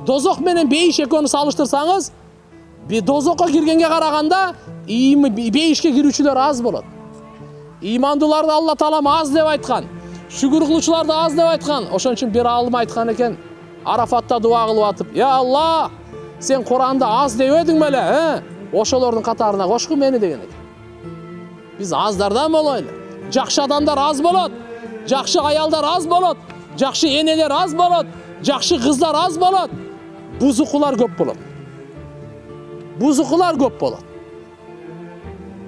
Dozок менен бейиш экөөнү салыштырсаңыз, дозокко киргенге караганда бейишке кирүүчүлөр аз болот. Имандууларды Алла Таалам аз деп айткан, шүгүр кылуучуларды аз деп айткан. Ошон үчүн бир алым айткан экен, Арафатта дуа кылып атып: "Я Алла, сен Куранда аз дебедиң беле? Ошолордун катарына кошку мени" деген экен. Биз аздардан болойлу. Жакшы адамдар аз болот, жакшы аялдар аз болот, жакшы энелер аз болот, жакшы кыздар аз болот. Бузукулар көп болот. Бузукулар көп болот.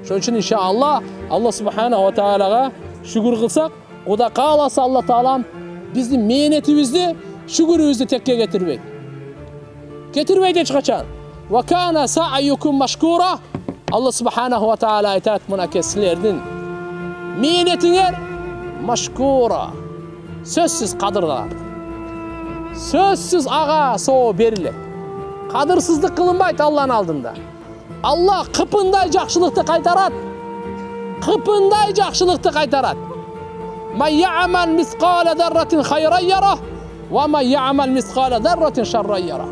Ошон үчүн иншалла Алла субханаху ва таалага шүгүр кылсак, Кудай кааласа Алла Таалам биздин мээнетибизди, шүгүрүбүздү текке кетирбейт. Кетирбейт эч качан. Ва кана са'юкум машкура. Алла субханаху ва таала айтат: "Мынакей силердин мээнетиңер машкура. Сөзсүз кадырланат. Сөзсүз ага соо берилет. Кадырсыздык кылынбайт Алланын алдында. Алла кыпындай жакшылыкты кайтарат. Кыпындай жакшылыкты кайтарат. Ма я'мал мисқала зарратин хайран яра, ва ма я'мал мисқала зарратин шарран яра.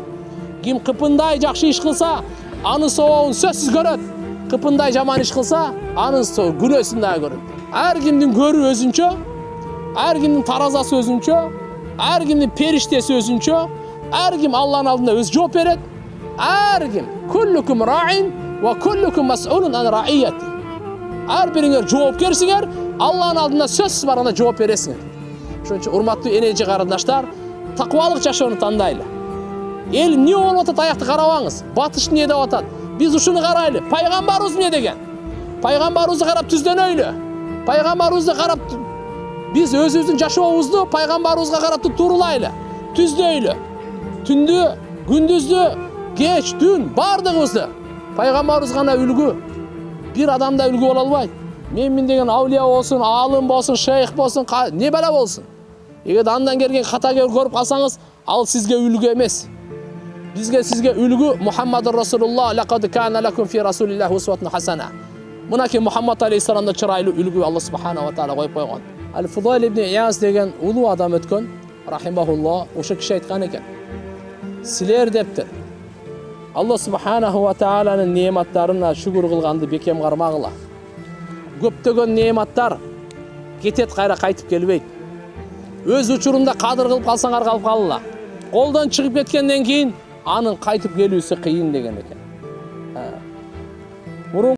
Ким кыпындай жакшы иш кылса, анын сообун сөзсүз көрөт. Кыпындай жаман иш кылса, анын күнөөсүн да көрөт. Ар кимдин көрү өзүнчө, ар кимдин таразасы өзүнчө, ар кимдин периштеси өзүнчө, ар ким Алланын алдында өз жооп берет. Ар ким куллукум раин ва куллукум мас'улун ан раияти. Ар бириңер жоопкерсиңер, Алланын алдында сөзсүз барганда жооп бересиңер. Ошон үчүн урматтуу энеже карындаштар, такыбалык жашоону тандайлы. Эл эмне болуп атат, аякты карабаңыз. Батыш эмне деп атат? Биз ушуну карайлы. Пайгамбарыбыз эмне деген? Пайгамбарыбызды карап түздөнөйлү. Пайгамбарыбызды карап биз өзүбүздүн жашообузду пайгамбарыбызга карап туурулайлы. Түздөйлү. Түндү, күндүздү, кеч, түн бардыгыбызды пайгамбарыбыз гана үлгү. Бир адамда үлгү боло албайт. Мен деген аулия болсун, алым болсун, шейх болсун, не бала болсун. Эгер андан келген катагер көрүп калсаңыз, ал сизге үлгү эмес. Сизге үлгү Мухаммадур Расулуллах, лакад кана лакум фи расулиллахи усватун хасана. Мынакей Мухаммад алейхиссаламда чырайлуу үлгү Алла субханаху ва таала коюп койгон. Ал-Фудайл ибн Ияз деген улуу адам өткөн, рахимахуллах, ошо киши айткан экен: "Силер дептир, Алла субханаху ва тааланын неаматтарына шүгүр кылганды бекем кармагыла. Көптөгөн неаматтар кетет, кайра кайтып келбейт. Өз учурунда кадыр кылып калсаңар калып калыла. Колдон чыгып кеткенден кийин анын кайтып келүүсү кыйын" деген экен.